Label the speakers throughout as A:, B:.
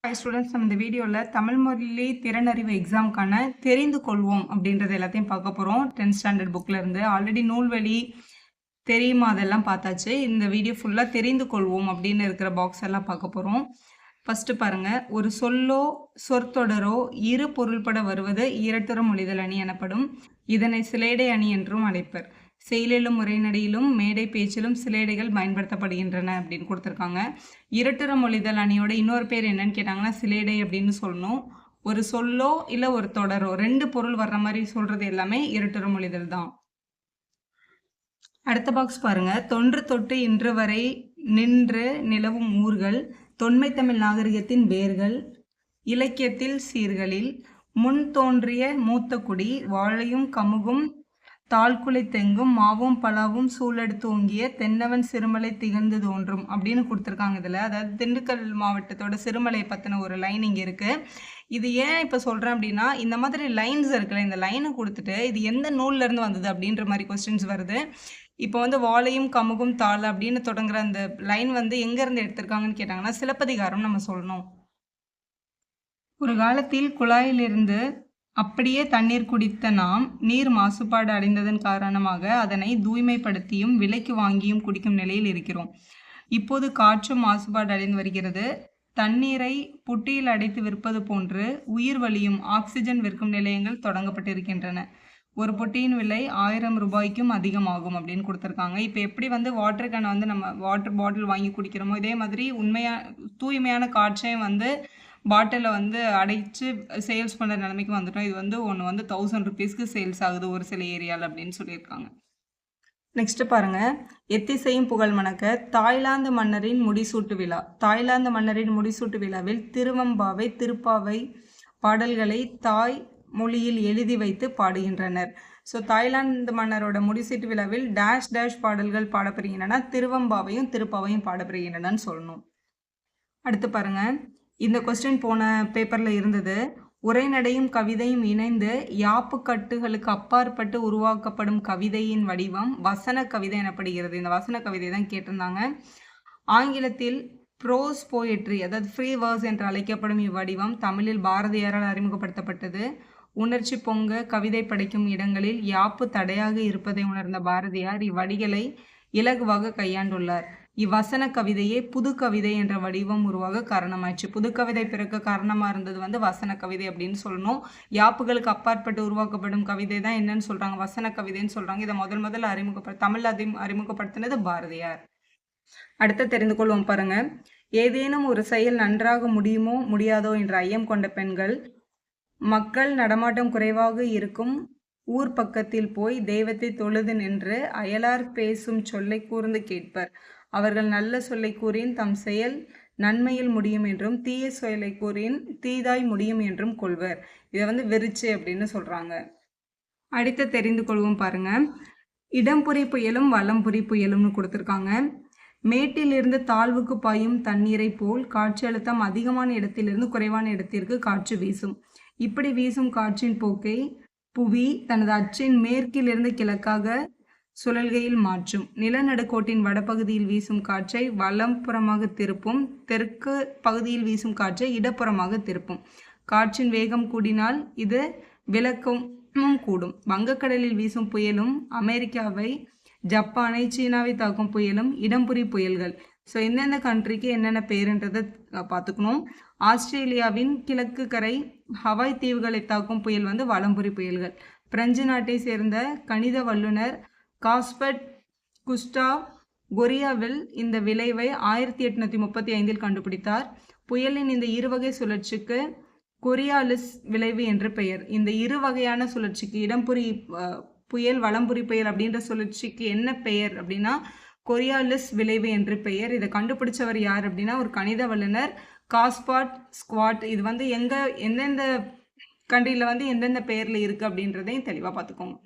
A: Hi students, நம்ம இந்த வீடியோவில் தமிழ் மொழி திறனறிவு எக்ஸாமுக்கான தெரிந்து கொள்வோம் அப்படின்றது எல்லாத்தையும் பார்க்க போகிறோம். 10th ஸ்டாண்டர்ட் புக்கில் இருந்து ஆல்ரெடி நூல்வழி தெரியுமா அதெல்லாம் பார்த்தாச்சு. இந்த வீடியோ ஃபுல்லாக தெரிந்து கொள்வோம் அப்படின்னு இருக்கிற பாக்ஸ் எல்லாம் பார்க்க போகிறோம். ஃபஸ்ட்டு பாருங்கள், ஒரு சொல்லோ சொற்தொடரோ இரு பொருள்பட வருவது இரட்டுற மொழிதல் அணி எனப்படும். இதனை சிலேடை அணி என்றும் அழைப்பர். செயலிலும் உரைநடையிலும் மேடை பேச்சிலும் சிலேடைகள் பயன்படுத்தப்படுகின்றன அப்படின்னு கொடுத்துருக்காங்க. இரட்டுற மொழிதல் அணியோட இன்னொரு பேர் என்னன்னு கேட்டாங்கன்னா சிலேடை அப்படின்னு சொல்லணும். ஒரு சொல்லோ இல்லை ஒரு தொடரோ ரெண்டு பொருள் வர்ற மாதிரி சொல்றது எல்லாமே இரட்டுற மொழிதல் தான். அடுத்த பாக்ஸ் பாருங்க, தொன்று தொட்டு இன்று வரை நின்று நிலவும் ஊர்கள், தொன்மை தமிழ் நாகரிகத்தின் வேர்கள், இலக்கியத்தில் சீர்களில் முன் தோன்றிய மூத்த குடி, வாழையும் கமுகும் தாழ்குலை தெங்கும் மாவும் பலாவும் சூழெடுத்து ஓங்கிய தென்னவன் சிறுமலை திகழ்ந்து தோன்றும் அப்படின்னு கொடுத்துருக்காங்க. இதில் அதாவது திண்டுக்கல் மாவட்டத்தோட சிறுமலையை பற்றின ஒரு லைன் இங்கே இருக்குது. இது ஏன் இப்போ சொல்கிறேன் அப்படின்னா, இந்த மாதிரி லைன்ஸ் இருக்குல்ல, இந்த லைனை கொடுத்துட்டு இது எந்த நூல்லேருந்து வந்தது அப்படின்ற மாதிரி கொஸ்டின்ஸ் வருது. இப்போ வந்து வாழையும் கமுகும் தாள் அப்படின்னு தொடங்குற அந்த லைன் வந்து எங்கேருந்து எடுத்திருக்காங்கன்னு கேட்டாங்கன்னா சிலப்பதிகாரம் நம்ம சொல்லணும். ஒரு காலத்தில் குழாயிலிருந்து அப்படியே தண்ணீர் குடித்த நாம் நீர் மாசுபாடு அடைந்ததன் காரணமாக அதனை தூய்மைப்படுத்தியும் விலைக்கு வாங்கியும் குடிக்கும் நிலையில் இருக்கிறோம். இப்போது காற்றும் மாசுபாடு அடைந்து வருகிறது. தண்ணீரை புட்டியில் அடைத்து விற்பது போன்று உயிர் வலியும் ஆக்சிஜன் விற்கும் நிலையங்கள் தொடங்கப்பட்டிருக்கின்றன. ஒரு பொட்டியின் விலை 1000 ரூபாய்க்கும் அதிகமாகும் அப்படின்னு கொடுத்துருக்காங்க. இப்போ எப்படி வந்து வாட்டர் கேன் வந்து நம்ம வாட்டர் பாட்டில் வாங்கி குடிக்கிறோமோ இதே மாதிரி தூய்மையான காற்றையும் வந்து பாட்டிலில் வந்து அடைச்சு சேல்ஸ் பண்ணுற நிலைமைக்கு வந்துட்டோம். இது வந்து ஒன்று வந்து 1000 ருபீஸ்க்கு சேல்ஸ் ஆகுது ஒரு சில ஏரியாவில் அப்படின்னு சொல்லியிருக்காங்க. நெக்ஸ்ட்டு பாருங்கள், எத்திசையும் புகழ் மணக்க தாய்லாந்து மன்னரின் முடிசூட்டு விழா. தாய்லாந்து மன்னரின் முடிசூட்டு விழாவில் திருவம்பாவை திருப்பாவை பாடல்களை தாய் மொழியில் எழுதி வைத்து பாடுகின்றனர். ஸோ தாய்லாந்து மன்னரோட முடிசூட்டு விழாவில் டேஷ் டேஷ் பாடல்கள் பாடப்படுகின்றன, திருவம்பாவையும் திருப்பாவையும் பாடப்படுகின்றனன்னு சொல்லணும். அடுத்து பாருங்கள், இந்த கொஸ்டின் போன பேப்பரில் இருந்தது. உரைநடையும் கவிதையும் இணைந்து யாப்பு கட்டுகளுக்கு அப்பாற்பட்டு உருவாக்கப்படும் கவிதையின் வடிவம் வசன கவிதை எனப்படுகிறது. இந்த வசன கவிதை தான் கேட்டிருந்தாங்க. ஆங்கிலத்தில் ப்ரோஸ் போயட்ரி அதாவது ஃப்ரீ வேர்ஸ் என்று அழைக்கப்படும் இவ்வடிவம் தமிழில் பாரதியாரால் அறிமுகப்படுத்தப்பட்டது. உணர்ச்சி பொங்க கவிதை படைக்கும் இடங்களில் யாப்பு தடையாக இருப்பதை உணர்ந்த பாரதியார் இவ்வடிகளை இலகுவாக கையாண்டுள்ளார். இவ்வசன கவிதையே புது கவிதை என்ற வடிவம் உருவாக காரணமாச்சு. புது கவிதை பிறக்க காரணமாக இருந்தது வந்து வசன கவிதை அப்படின்னு சொல்லணும். யாப்புகளுக்கு அப்பாற்பட்டு உருவாக்கப்படும் கவிதை தான் என்னன்னு சொல்கிறாங்க, வசன கவிதைன்னு சொல்கிறாங்க. இதை முதல்ல தமிழ் அறிமுகப்படுத்தினது பாரதியார். அடுத்து தெரிந்து கொள்வோம் பாருங்க, ஏதேனும் ஒரு செயல் நன்றாக முடியுமோ முடியாதோ என்ற ஐயம் கொண்ட பெண்கள் மக்கள் நடமாட்டம் குறைவாக இருக்கும் ஊர் பக்கத்தில் போய் தெய்வத்தை தொழுது நின்று அயலார் பேசும் சொல்லை கூர்ந்து கேட்பர். அவர்கள் நல்ல சொல்லை கூறின் தம் செயல் நன்மையில் முடியும் என்றும் தீய செயலை கூறின் தீதாய் முடியும் என்றும் கொள்வர். இதை வந்து வெறிச்சு அப்படின்னு சொல்றாங்க. அடுத்து தெரிந்து கொள்வோம் பாருங்க, இடம்புரி புயலும் வலம்புரி புயலும்னு கொடுத்துருக்காங்க. மேட்டிலிருந்து தாழ்வுக்கு பாயும் தண்ணீரை போல் காற்று அழுத்தம் அதிகமான இடத்திலிருந்து குறைவான இடத்திற்கு காற்று வீசும். இப்படி வீசும் காற்றின் போக்கை புவி தனது அச்சின் மேற்கிலிருந்து கிழக்காக சுழல்கையில் மாற்றும். நிலநடுக்கோட்டின் வடபகுதியில் வீசும் காற்றை வலப்புறமாக திருப்பும், தெற்கு பகுதியில் வீசும் காற்றை இடப்புறமாக திருப்பும். காற்றின் வேகம் கூடினால் இது விலக்கமும் கூடும். வங்கக்கடலில் வீசும் புயலும் அமெரிக்காவை ஜப்பானை சீனாவை தாக்கும் புயலும் இடம்புரி புயல்கள். ஸோ எந்தெந்த கண்ட்ரிக்கு என்னென்ன பேருன்றதை பார்த்துக்கணும். ஆஸ்திரேலியாவின் கிழக்கு கரை ஹவாய் தீவுகளை தாக்கும் புயல் வந்து வலம்புரி புயல்கள். பிரெஞ்சு நாட்டை சேர்ந்த கணித வல்லுநர் காஸ்பர்ட் குஸ்டாவ் கொரியாவில் இந்த விளைவை 1835 கண்டுபிடித்தார். புயலின் இந்த இருவகை சுழற்சிக்கு கொரியாலிஸ் விளைவு என்று பெயர். இந்த இரு வகையான சுழற்சிக்கு இடம்புரி புயல் வலம்புரி புயல் அப்படின்ற சுழற்சிக்கு என்ன பெயர் அப்படின்னா கொரியாலிஸ் விளைவு என்று பெயர். இதை கண்டுபிடிச்சவர் யார் அப்படின்னா ஒரு கணித வல்லுநர் காஸ்பார்ட் ஸ்குவாட். இது வந்து எந்தெந்த கண்ட்ரியில் வந்து எந்தெந்த பெயரில் இருக்குது அப்படின்றதையும் தெளிவாக பார்த்துக்கோங்க.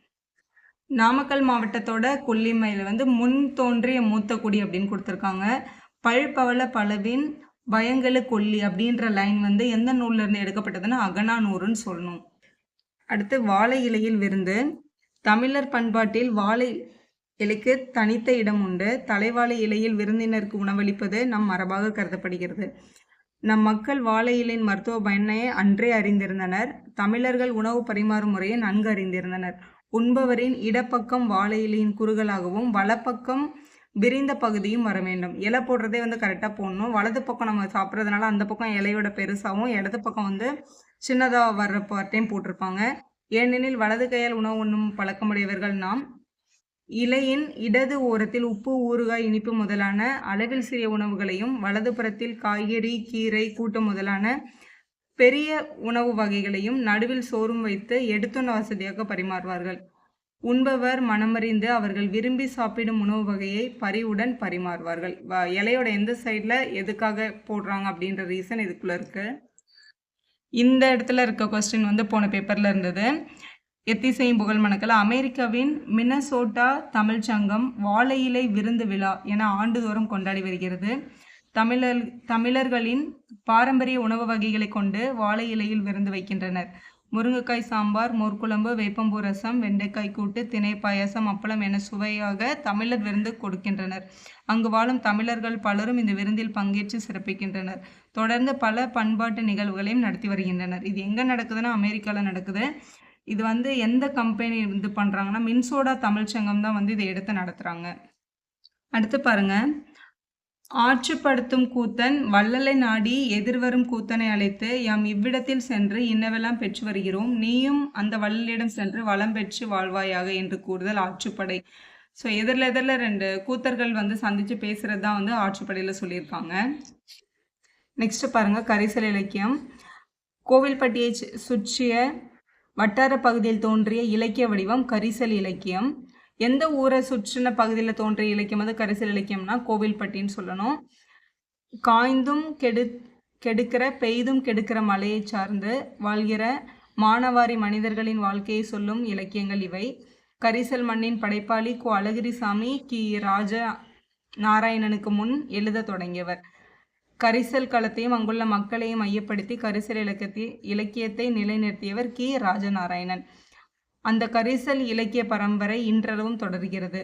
A: நாமக்கல் மாவட்டத்தோட கொல்லிமலையில் வந்து முன் தோன்றிய மூத்த குடி அப்படின்னு கொடுத்துருக்காங்க. பல்பவள பலவின் பயங்கலு கொல்லி அப்படின்ற லைன் வந்து எந்த நூல்ல இருந்து எடுக்கப்பட்டதுன்னா அகநானூறுன்னு சொல்லணும். அடுத்து வாழை இலையில் விருந்து. தமிழர் பண்பாட்டில் வாழை இலைக்கு தனித்த இடம் உண்டு. தலைவாழை இலையில் விருந்தினருக்கு உணவளிப்பது நம் மரபாக கருதப்படுகிறது. நம் மக்கள் வாழை இலையின் மருத்துவ பயனை அன்றே அறிந்திருந்தனர். தமிழர்கள் உணவு பரிமாறும் முறையை நன்கு அறிந்திருந்தனர். உண்பவரின் இடப்பக்கம் வாழை இலையின் குறுகலாகவும் வலப்பக்கம் விரிந்த பகுதியும் வர வேண்டும். இலை போடுறதே கரெக்டாக போடணும். வலது பக்கம் நம்ம சாப்பிட்றதுனால அந்த பக்கம் இலையோட பெருசாகவும் இடது பக்கம் சின்னதாக வர்ற பார்ட்டையும் போட்டிருப்பாங்க. ஏனெனில் வலது கையால் உணவு உண்ணும் பழக்கமுடையவர்கள் நாம். இலையின் இடது ஓரத்தில் உப்பு, ஊறுகாய், இனிப்பு முதலான அளவில் சிறிய உணவுகளையும், வலது புறத்தில் காய்கறி, கீரை, கூட்டு முதலான பெரிய உணவு வகைகளையும் நடுவில் சோறும் வைத்து எடுத்துண்ண வசதியாக பரிமாறுவார்கள். உண்பவர் மனமறிந்து அவர்கள் விரும்பி சாப்பிடும் உணவு வகையை பரிவுடன் பரிமாறுவார்கள். இலையோட எந்த சைடில் எதுக்காக போடுறாங்க அப்படின்ற ரீசன் இதுக்குள்ளே இருக்கு. இந்த இடத்துல இருக்க கொஸ்டின் போன பேப்பரில் இருந்தது. எத்திசையும் புகழ் மணக்கல. அமெரிக்காவின் மினசோட்டா தமிழ் சங்கம் வாழை இலை விருந்து விழா என ஆண்டுதோறும் கொண்டாடி வருகிறது. தமிழர்களின் பாரம்பரிய உணவு வகைகளை கொண்டு வாழை இலையில் விருந்து வைக்கின்றனர். முருங்கைக்காய் சாம்பார், மோர்க்குழம்பு, வேப்பம்பூ ரசம், வெண்டைக்காய் கூட்டு, திணை பாயாசம், அப்பளம் என சுவையாக தமிழர் விருந்து கொடுக்கின்றனர். அங்கு வாழும் தமிழர்கள் பலரும் இந்த விருந்தில் பங்கேற்று சிறப்பிக்கின்றனர். தொடர்ந்து பல பண்பாட்டு நிகழ்வுகளையும் நடத்தி வருகின்றனர். இது எங்கே நடக்குதுன்னா அமெரிக்காவில் நடக்குது. இது எந்த கம்பெனி பண்ணுறாங்கன்னா மின்சோடா தமிழ் சங்கம் தான் இதை எடுத்து நடத்துகிறாங்க. அடுத்து பாருங்க. ஆற்றுப்படுத்தும் கூத்தன் வள்ளலை நாடி எதிர்வரும் கூத்தனை அழைத்து, யாம் இவ்விடத்தில் சென்று இன்னவெல்லாம் பெற்று வருகிறோம், நீயும் அந்த வள்ளலிடம் சென்று வளம் பெற்று வாழ்வாயாக என்று கூறுதல் ஆற்றுப்படை. ஸோ எதிரில் 2 கூத்தர்கள் சந்தித்து பேசுகிறது தான் ஆற்றுப்படையில் சொல்லியிருக்காங்க. நெக்ஸ்ட் பாருங்க. கரிசல் இலக்கியம். கோவில்பட்டியை சுற்றிய வட்டார பகுதியில் தோன்றிய இலக்கிய வடிவம் கரிசல் இலக்கியம். எந்த ஊரை சுற்றின பகுதியில் தோன்றிய இலக்கியம் கரிசல் இலக்கியம்னா கோவில்பட்டின்னு சொல்லணும். காய்ந்தும் கெடுக்கிற பெய்தும் கெடுக்கிற மலையை சார்ந்து வாழ்கிற மானவாரி மனிதர்களின் வாழ்க்கையை சொல்லும் இலக்கியங்கள் இவை. கரிசல் மண்ணின் படைப்பாளி கோ. அழகிரிசாமி கி. ராஜ நாராயணனுக்கு முன் எழுத தொடங்கியவர். கரிசல் களத்தையும் அங்குள்ள மக்களையும் மையப்படுத்தி கரிசல் இலக்கியத்தை நிலைநிறுத்தியவர் கி. ராஜநாராயணன். அந்த கரிசல் இலக்கிய பரம்பரை இன்றளவும் தொடர்கிறது.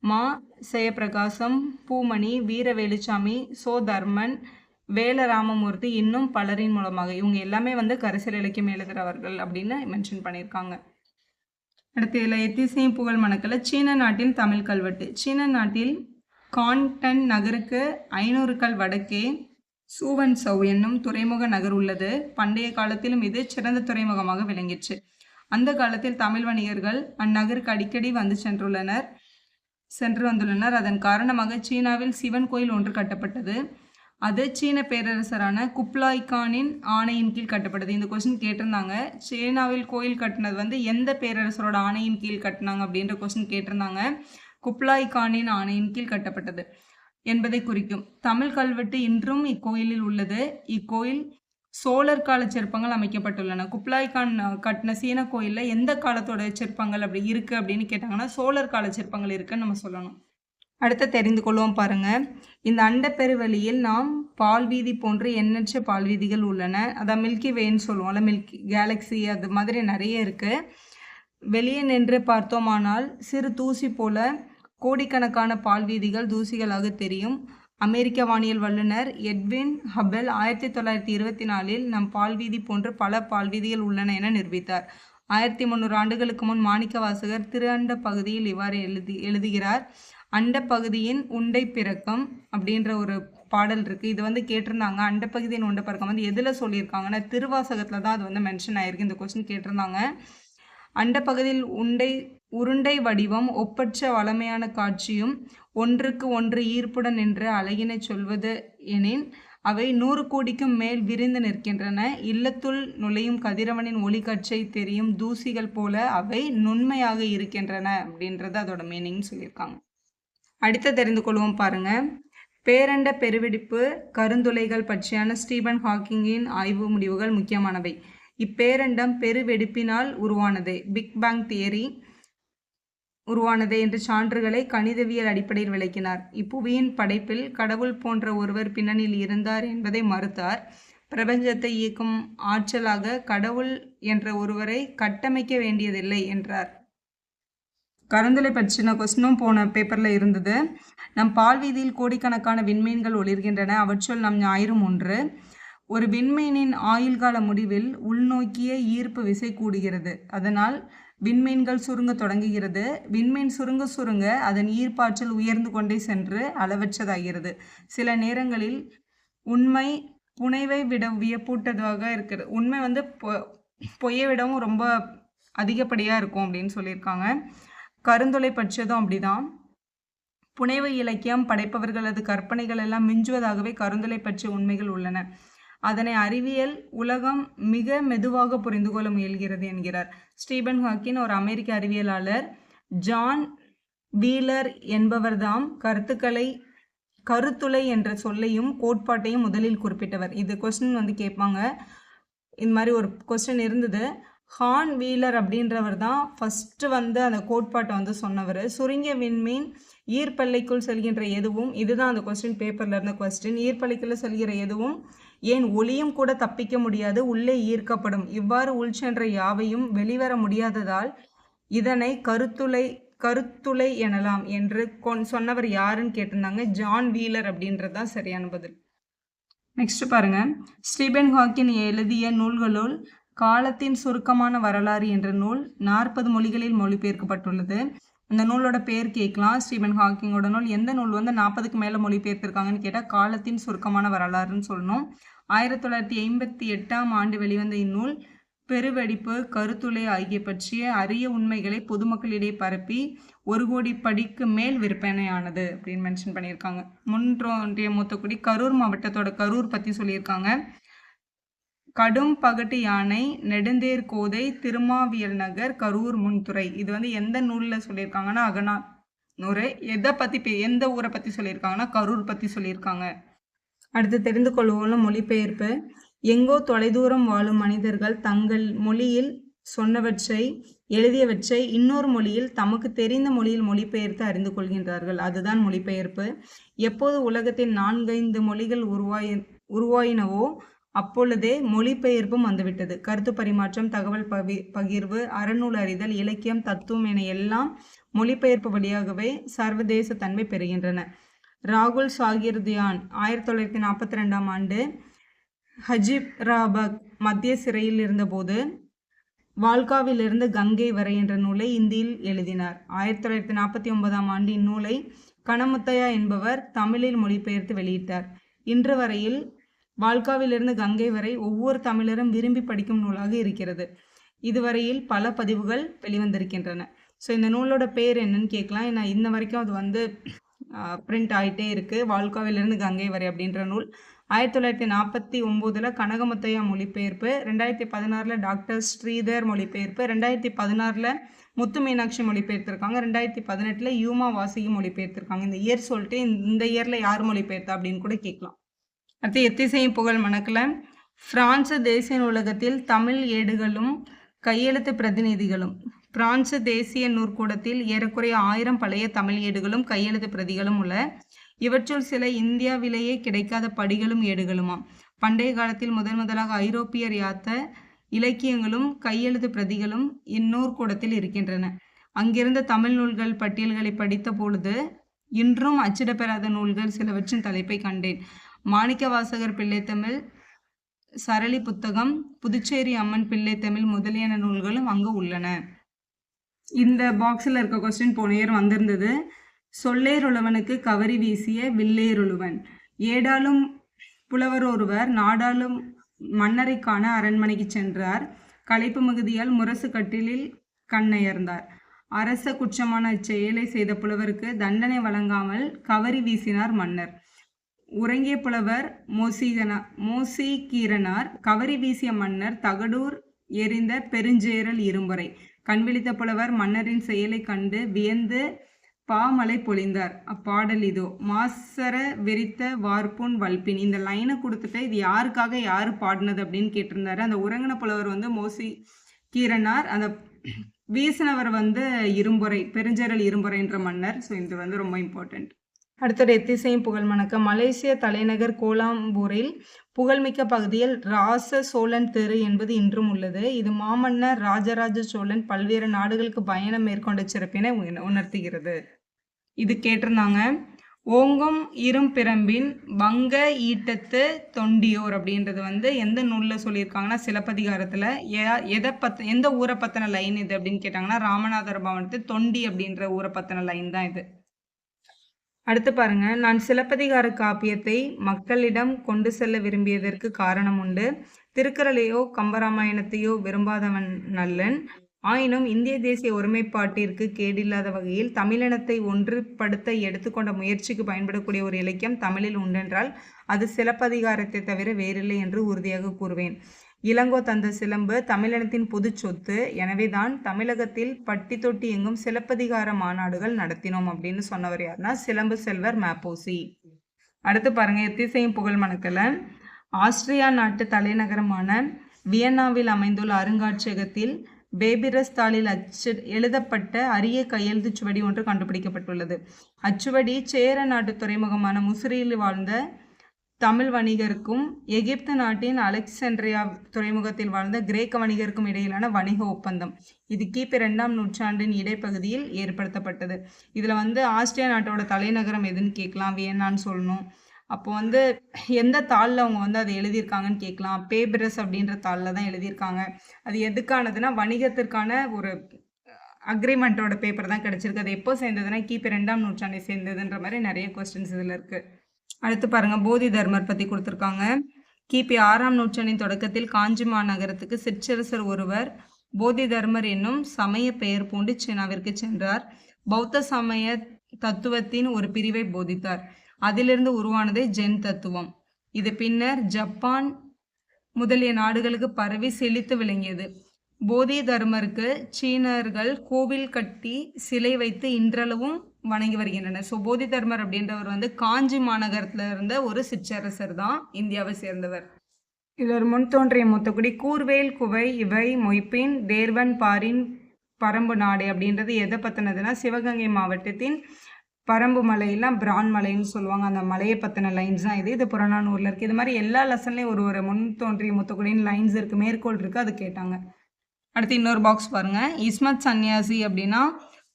A: மா. ஜெயப்பிரகாசம், பூமணி, வீரவேலுச்சாமி, சோ. தர்மன், வேலராமமூர்த்தி இன்னும் பலரின் மூலமாக இவங்க எல்லாமே கரிசல் இலக்கியம் எழுதுகிறவர்கள் அப்படின்னு மென்ஷன் பண்ணியிருக்காங்க. அடுத்து இதில் எத்திசையும் புகழ் மணக்கல. சீன நாட்டில் தமிழ் கல்வெட்டு. சீன நாட்டில் கான்டன் நகருக்கு 500 கல் வடக்கே சூவன்சௌ என்னும் துறைமுக நகர் உள்ளது. பண்டைய காலத்திலும் இது சிறந்த துறைமுகமாக விளங்கிற்று. அந்த காலத்தில் தமிழ் வணிகர்கள் அந்நகருக்கு அடிக்கடி சென்று வந்துள்ளனர். அதன் காரணமாக சீனாவில் சிவன் கோயில் ஒன்று கட்டப்பட்டது. அது சீன பேரரசரான குப்லாய் கானின் ஆணையின் கீழ் கட்டப்பட்டது. இந்த கொஸ்டின் கேட்டிருந்தாங்க. சீனாவில் கோயில் கட்டினது எந்த பேரரசரோட ஆணையின் கீழ் கட்டினாங்க அப்படின்ற கொஸ்டின் கேட்டிருந்தாங்க. குப்லாய் கானின் ஆணையின் கீழ் கட்டப்பட்டது என்பதை குறிக்கும். தமிழ் கல்வெட்டு இன்றும் இக்கோயிலில் உள்ளது. இக்கோயில் சோழர் கால சிற்பங்கள் அமைக்கப்பட்டுள்ளன. குப்லாய் கான் கட்டின சீன கோயிலில் எந்த காலத்தோட சிற்பங்கள் அப்படி இருக்கு அப்படின்னு கேட்டாங்கன்னா சோழர் கால சிற்பங்கள் இருக்குன்னு நம்ம சொல்லணும். அடுத்து தெரிந்து கொள்வோம் பாருங்க. இந்த அண்டப்பெருவெளியில் நாம் பால்வீதி போன்று எண்ணற்ற பால்வீதிகள் உள்ளன. அதான் மில்கி வேன்னு சொல்லுவோம்ல, மில்கி கேலக்ஸி, அது மாதிரி நிறைய இருக்கு. வெளியே நின்று பார்த்தோமானால் சிறு தூசி போல கோடிக்கணக்கான பால்வீதிகள் தூசிகளாக தெரியும். அமெரிக்க வானியல் வல்லுநர் எட்வின் ஹபெல் 1924 நம் பால்வீதி போன்று பல பால்வீதிகள் உள்ளன என நிரூபித்தார். 1300 ஆண்டுகளுக்கு முன் மாணிக்கவாசகர் திரு அண்ட பகுதியில் இவ்வாறு எழுதுகிறார். அண்ட பகுதியின் உண்டை பிறக்கம் அப்படின்ற ஒரு பாடல் இருக்குது. இது கேட்டிருந்தாங்க. அண்டப்பகுதியின் உண்டை பிறக்கம் எதில் சொல்லியிருக்காங்கன்னா திருவாசகத்தில் தான் அது மென்ஷன் ஆயிருக்கு. இந்த கொஸ்டின் கேட்டிருந்தாங்க. அண்டப்பகுதியில் உருண்டை வடிவம் ஒப்பற்ற வளமையான காட்சியும் ஒன்றுக்கு ஒன்று ஈர்ப்புடன் நின்று அழகினை சொல்வது எனின் அவை 100 கோடிக்கும் மேல் விரிந்து நிற்கின்றன. இல்லத்துள் நுழையும் கதிரவனின் ஒளிக்கற்றை தெரியும் தூசிகள் போல அவை நுண்மையாக இருக்கின்றன அப்படின்றது அதோட மீனிங் சொல்லியிருக்காங்க. அடுத்து தெரிந்து கொள்வோம் பாருங்க. பேரண்ட பெருவெடிப்பு கருந்துளைகள் பற்றியான ஸ்டீபன் ஹாக்கிங்கின் ஆய்வு முடிவுகள் முக்கியமானவை. இப்பேரண்டம் பெருவெடிப்பினால் உருவானது, பிக் பேங் தியரி உருவானது என்று சான்றுகளை கணிதவியல் அடிப்படையில் விளக்கினார். இப்புவியின் படைப்பில் கடவுள் போன்ற ஒருவர் பின்னணியில் இருந்தார் என்பதை மறுத்தார். பிரபஞ்சத்தை இயக்கும் ஆற்றலாக கடவுள் என்ற ஒருவரை கட்டமைக்க வேண்டியதில்லை என்றார். கருந்துளை பற்றின கொஸ்டினும் போன பேப்பரில் இருந்தது. நம் பால்வீதியில் கோடிக்கணக்கான விண்மீன்கள் ஒளிர்கின்றன. அவற்றுள் நம் ஞாயிறும் ஒன்று. ஒரு விண்மீனின் ஆயுள்கால முடிவில் உள்நோக்கிய ஈர்ப்பு விசை கூடுகிறது. அதனால் விண்மீன்கள் சுருங்க தொடங்குகிறது. விண்மீன் சுருங்க சுருங்க அதன் ஈர்ப்பாற்றல் உயர்ந்து கொண்டே சென்று அளவற்றதாகிறது. சில நேரங்களில் உண்மை புனைவை விட வியப்பூட்டதாக இருக்கிறது. உண்மை வந்து பொய்யை விடவும் ரொம்ப அதிகப்படியாக இருக்கும் அப்படின்னு சொல்லியிருக்காங்க. கருந்தொலை பற்றியதும் அப்படிதான். புனைவு இலக்கியம் படைப்பவர்களது கற்பனைகள் எல்லாம் மிஞ்சுவதாகவே கருந்தொலை பற்றிய உண்மைகள் உள்ளன. அதனை அறிவியல் உலகம் மிக மெதுவாக புரிந்து கொள்ள முயல்கிறது என்கிறார். ஸ்டீபன் ஹாக்கின் ஒரு அமெரிக்க அறிவியலாளர். ஜான் வீலர் என்பவர்தாம் கருத்துளை என்ற சொல்லையும் கோட்பாட்டையும் முதலில் குறிப்பிட்டவர். இது கொஸ்டின் வந்து கேட்பாங்க. இந்த மாதிரி ஒரு கொஸ்டின் இருந்தது. ஹான் வீலர் அப்படின்றவர் தான் ஃபஸ்ட்டு வந்து அந்த கோட்பாட்டை வந்து சொன்னவர். சுருங்கிய விண்மீன் ஈர்ப்பெல்லைக்குள் செல்கின்ற எதுவும், இதுதான் அந்த கொஸ்டின் பேப்பரில் இருந்த கொஸ்டின், ஈர்ப்பெல்லைக்குள்ள செல்கிற எதுவும் ஏன் ஒளியும் கூட தப்பிக்க முடியாது, உள்ளே ஈர்க்கப்படும். இவ்வாறு உள்சென்ற யாவையும் வெளிவர முடியாததால் இதனை கருத்துளை எனலாம் என்று சொன்னவர் யாருன்னு கேட்டிருந்தாங்க. ஜான் வீலர் அப்படின்றது தான் சரியான பதில். நெக்ஸ்ட் பாருங்க. ஸ்டீபன் ஹாக்கின் எழுதிய நூல்களுள் காலத்தின் சுருக்கமான வரலாறு என்ற நூல் 40 மொழிகளில் மொழிபெயர்க்கப்பட்டுள்ளது. அந்த நூலோட பேர் கேட்கலாம். ஸ்டீபன் ஹாக்கிங்கோட நூல். எந்த நூல் வந்து 40க்கு மேலே மொழிபெயர்த்திருக்காங்கன்னு கேட்டால் காலத்தின் சுருக்கமான வரலாறுன்னு சொல்லணும். 1958ஆம் ஆண்டு வெளிவந்த இந்நூல் பெருவெடிப்பு, கருத்துளை ஆகிய பற்றிய அரிய உண்மைகளை பொதுமக்களிடையே பரப்பி 1 கோடி படிக்கு மேல் விற்பனையானது அப்படின்னு மென்ஷன் பண்ணியிருக்காங்க. முன்றோன்றிய மூத்தக்குடி கரூர் மாவட்டத்தோட கரூர் பற்றி சொல்லியிருக்காங்க. கடும் பகட்டு யானை, நெடுந்தேர் கோதை, திருமாவியல் நகர், கரூர் முன்துறை. இது வந்து எந்த நூலில் சொல்லியிருக்காங்கன்னா அகநானூறு. எந்த ஊரை பற்றி சொல்லியிருக்காங்கன்னா கரூர் பற்றி சொல்லியிருக்காங்க. அடுத்து தெரிந்து கொள்வோம் மொழிபெயர்ப்பு. எங்கோ தொலைதூரம் வாழும் மனிதர்கள் தங்கள் மொழியில் சொன்னவற்றை எழுதியவற்றை இன்னொரு மொழியில் தமக்கு தெரிந்த மொழியில் மொழிபெயர்த்து அறிந்து கொள்கின்றார்கள். அதுதான் மொழிபெயர்ப்பு. எப்போது உலகத்தில் 4-5 மொழிகள் உருவாயினவோ அப்பொழுதே மொழிபெயர்ப்பும் வந்துவிட்டது. கருத்து பரிமாற்றம், தகவல் பகிர்வு, அறநூல் அறிதல், இலக்கியம், தத்துவம் என எல்லாம் மொழிபெயர்ப்பு வழியாகவே சர்வதேச தன்மை பெறுகின்றன. ராகுல் சாகிர்தியான் 1942ஆம் ஆண்டு ஹஜிராபாத் மத்திய சிறையில் இருந்தபோது வால்காவிலிருந்து கங்கை வரை என்ற நூலை இந்தியில் எழுதினார். 1949ஆம் ஆண்டு இந்நூலை கணமுத்தையா என்பவர் தமிழில் மொழிபெயர்த்து வெளியிட்டார். இன்று வரையில் வால்காவிலிருந்து கங்கை வரை ஒவ்வொரு தமிழரும் விரும்பி படிக்கும் நூலாக இருக்கிறது. இதுவரையில் பல பதிவுகள் வெளிவந்திருக்கின்றன. ஸோ இந்த நூலோட பேர் என்னன்னு கேட்கலாம். ஏன்னா இன்ன வரைக்கும் அது வந்து பிரிண்ட் ஆகிட்டே இருக்குது. வால்காவிலிருந்து கங்கை வரை அப்படின்ற நூல் 1949 கனகமுத்தையா மொழிபெயர்ப்பு, 2016 டாக்டர் ஸ்ரீதர் மொழிபெயர்ப்பு, 2016 முத்து மீனாட்சி மொழிபெயர்த்திருக்காங்க, 2018 யூமா வாசிகி மொழிபெயர்த்திருக்காங்க. இந்த இயர் சொல்லிட்டு இந்த இயரில் யார் மொழிபெயர்த்தா அப்படின்னு கூட கேட்கலாம். அடுத்து எத்திசையும் புகழ் மணக்கில் பிரான்சு தேசிய நூலகத்தில் தமிழ் ஏடுகளும் கையெழுத்து பிரதிநிதிகளும். பிரான்சு தேசிய நூற்கூடத்தில் ஏறக்குறைய 1000 பழைய தமிழ் ஏடுகளும் கையெழுத்து பிரதிகளும் உள்ள. இவற்றுள் சில இந்தியாவிலேயே கிடைக்காத படிகளும் ஏடுகளுமாம். பண்டைய காலத்தில் முதலாக ஐரோப்பியர் யாத்த இலக்கியங்களும் கையெழுத்து பிரதிகளும் இந்நூற்கூடத்தில் இருக்கின்றன. அங்கிருந்த தமிழ் நூல்கள் பட்டியல்களை படித்த பொழுது இன்றும் அச்சிடப்பெறாத நூல்கள் சிலவற்றின் தலைப்பை கண்டேன். மாணிக்கவாசகர் பிள்ளைத்தமிழ், சரளி புத்தகம், புதுச்சேரி அம்மன் பிள்ளைத்தமிழ் முதலியன நூல்களும் அங்கு உள்ளன. இந்த பாக்ஸில் இருக்க கொஸ்டின் போன இயர் வந்திருந்தது. சொல்லேருளவனுக்கு கவரி வீசிய வில்லேருளுவன். ஏடாலும் புலவர் ஒருவர் நாடாளும் மன்னரை காண அரண்மனைக்கு சென்றார். களைப்பு மிகுதியால் முரசு கட்டிலில் கண்ணயர்ந்தார். அரச குற்றமான இச்செயலை செய்த புலவருக்கு தண்டனை வழங்காமல் கவரி வீசினார் மன்னர். உறங்கிய புலவர் மோசிகீரனார். கவரி வீசிய மன்னர் தகடூர் எரிந்த பெருஞ்சேரல் இரும்பறை. கண்விழித்த புலவர் மன்னரின் செயலை கண்டு வியந்து பாமலை பொழிந்தார். அப்பாடல் இதோ. மாசர விரித்த வார்ப்புன் வல்பின். இந்த லைனை கொடுத்துட்டு இது யாருக்காக யாரு பாடினது அப்படின்னு கேட்டிருந்தாரு. அந்த உறங்கின புலவர் வந்து மோசிகீரனார், அந்த வீசினவர் வந்து இரும்புரை, பெருஞ்சேரல் இரும்புரைன்ற மன்னர். ஸோ இது வந்து ரொம்ப இம்பார்ட்டன்ட். அடுத்தது எத்திசையும் புகழ் மணக்க. மலேசிய தலைநகர் கோலாம்பூரில் புகழ்மிக்க பகுதியில் ராச சோழன் தெரு என்பது இன்றும் உள்ளது. இது மாமன்னர் ராஜராஜ சோழன் பல்வேறு நாடுகளுக்கு பயணம் மேற்கொண்ட சிறப்பினை உணர்த்துகிறது. இது கேட்டிருந்தாங்க. ஓங்கும் இரும்பிரம்பின் வங்க ஈட்டத்து தொண்டியோர் அப்படின்றது வந்து எந்த நூலில் சொல்லியிருக்காங்கன்னா சிலப்பதிகாரத்தில். எந்த ஊரை பற்றின லைன் இது அப்படின்னு கேட்டாங்கன்னா ராமநாதர் பவனத்து தொண்டி அப்படின்ற ஊரை பற்றின லைன் தான் இது. அடுத்து பாருங்க, நான் சிலப்பதிகார காப்பியத்தை மக்களிடம் கொண்டு செல்ல விரும்பியதற்கு காரணம் உண்டு. திருக்குறளையோ கம்பராமாயணத்தையோ விரும்பாதவன் நல்லன். ஆயினும் இந்திய தேசிய ஒருமைப்பாட்டிற்கு கேடில்லாத வகையில் தமிழினத்தை ஒன்றுபடுத்த எடுத்துக்கொண்ட முயற்சிக்கு பயன்படக்கூடிய ஒரு இலக்கியம் தமிழில் உண்டென்றால் அது சிலப்பதிகாரத்தை தவிர வேறில்லை என்று உறுதியாக கூறுவேன். இளங்கோ தந்த சிலம்பு தமிழினத்தின் பொது சொத்து. எனவேதான் தமிழகத்தில் பட்டி தொட்டி எங்கும் சிலப்பதிகார மாநாடுகள் நடத்தினோம் அப்படின்னு சொன்னவர் யாருன்னா சிலம்பு செல்வர் மாப்போசி. அடுத்து பாருங்க, எத்திசையும் புகழ் மணக்கல. ஆஸ்திரியா நாட்டு தலைநகரமான வியன்னாவில் அமைந்துள்ள அருங்காட்சியகத்தில் பேபிரஸ் தாளில் எழுதப்பட்ட அரிய கையெழுத்து சுவடி ஒன்று கண்டுபிடிக்கப்பட்டுள்ளது. அச்சுவடி சேர நாட்டு துறைமுகமான முசிறியில் வாழ்ந்த தமிழ் வணிகருக்கும் எகிப்து நாட்டின் அலெக்சாண்ட்ரியா துறைமுகத்தில் வாழ்ந்த கிரேக்க வணிகருக்கும் இடையிலான வணிக ஒப்பந்தம். இது கிபி 2ஆம் நூற்றாண்டின் இடைப்பகுதியில் ஏற்படுத்தப்பட்டது. இதில் வந்து ஆஸ்திரியா நாட்டோட தலைநகரம் எதுன்னு கேட்கலாம், வியன்னான்னு சொல்லணும். அப்போ வந்து எந்த தாளில் அவங்க வந்து அதை எழுதியிருக்காங்கன்னு கேட்கலாம். பேபிரஸ் அப்படின்ற தாளில் தான் எழுதியிருக்காங்க. அது எதுக்கானதுன்னா வணிகத்திற்கான ஒரு அக்ரிமெண்ட்டோட பேப்பர் தான் கிடச்சிருக்கு. அது எப்போ சேர்ந்ததுன்னா கிபி 2ஆம் நூற்றாண்டை சேர்ந்ததுன்ற மாதிரி நிறைய கொஸ்டின்ஸ் இதில் இருக்குது. அடுத்து பாருங்கள், போதி தர்மர் பற்றி கொடுத்துருக்காங்க. கிபி 6ஆம் நூற்றாண்டின் தொடக்கத்தில் காஞ்சி மாநகரத்துக்கு சிற்றரசர் ஒருவர் போதி தர்மர் என்னும் சமய பெயர் பூண்டு சீனாவிற்கு சென்றார். பௌத்த சமய தத்துவத்தின் ஒரு பிரிவை போதித்தார். அதிலிருந்து உருவானதே ஜென் தத்துவம். இது பின்னர் ஜப்பான் முதலிய நாடுகளுக்கு பரவி செழித்து விளங்கியது. போதி தர்மருக்கு சீனர்கள் கோவில் கட்டி சிலை வைத்து இன்றளவும் வணங்கி வருகின்றனர். ஸோ போதி தர்மர் அப்படின்றவர் வந்து காஞ்சி மாநகரத்தில் இருந்த ஒரு சிற்றரசர் தான், இந்தியாவை சேர்ந்தவர். இதில் ஒரு முன் தோன்றிய மூத்தக்குடி கூர்வேல் குவை இவை மொய்ப்பின் தேர்வன் பாரின் பரம்பு நாடு அப்படின்றது எதை பற்றினதுன்னா சிவகங்கை மாவட்டத்தின் பரம்பு மலையெல்லாம் பிரான் மலைன்னு சொல்லுவாங்க. அந்த மலையை பற்றின லைன்ஸ் தான் இது. இது புறநானூரில் இருக்குது. இது மாதிரி எல்லா லெசன்லேயும் ஒரு முன் தோன்றிய மூத்தக்குடின்னு லைன்ஸ் இருக்குது, மேற்கோள் இருக்குது, அது கேட்டாங்க. அடுத்து இன்னொரு பாக்ஸ் பாருங்கள். இஸ்மத் சன்னியாசி அப்படின்னா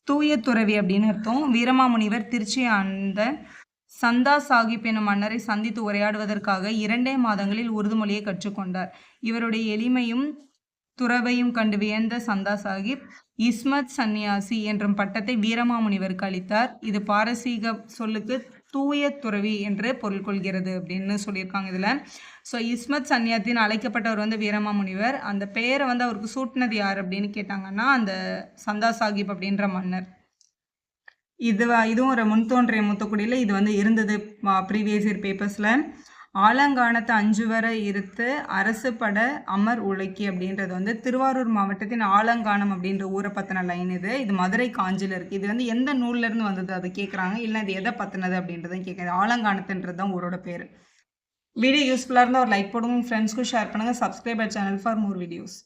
A: தூய துறவி அப்படின்னு அர்த்தம். வீரமாமுனிவர் திருச்சி ஆண்ட சந்தா சாஹிப் எனும் மன்னரை சந்தித்து உரையாடுவதற்காக 2 மாதங்களில் உருது மொழியை கற்றுக்கொண்டார். இவருடைய எளிமையும் துறவையும் கண்டு வியந்த சந்தா சாஹிப் இஸ்மத் சன்னியாசி என்ற பட்டத்தை வீரமாமுனிவருக்கு அளித்தார். இது பாரசீக சொல்லுக்கு தூய துறவி என்று பொருள் கொள்கிறது அப்படின்னு சொல்லியிருக்காங்க இதில். ஸோ இஸ்மத் சன்னியாத்தின்னு அழைக்கப்பட்டவர் வந்து வீரமாமுனிவர். அந்த பெயரை வந்து அவருக்கு சூட்டினது யார் அப்படின்னு கேட்டாங்கன்னா அந்த சந்தா சாஹிப் அப்படின்ற மன்னர். இதுவும் ஒரு முன் தோன்றிய மூத்தக்குடியில் இது வந்து இருந்தது ப்ரீவியஸ் இயர் பேப்பர்ஸில். ஆலங்கானத்தை 5 வரை இருத்து அரசு பட அமர் உழைக்கி அப்படின்றது வந்து திருவாரூர் மாவட்டத்தின் ஆலங்கானம் அப்படின்ற ஊரை பற்றின லைன் இது. இது மதுரை காஞ்சியில் இருக்குது. இது வந்து எந்த நூல்லேருந்து வந்தது அது கேட்குறாங்க, இல்லை இது எதை பற்றினது அப்படின்றதும் கேட்குறது. ஆலங்கானத்துன்றது தான் ஊரோட பேர். வீடியோ யூஸ்ஃபுல்லாக இருந்தால் ஒரு லைக் போடுங்க, ஃப்ரெண்ட்ஸ்க்கும் ஷேர் பண்ணுங்கள். Subscribe channel for more videos.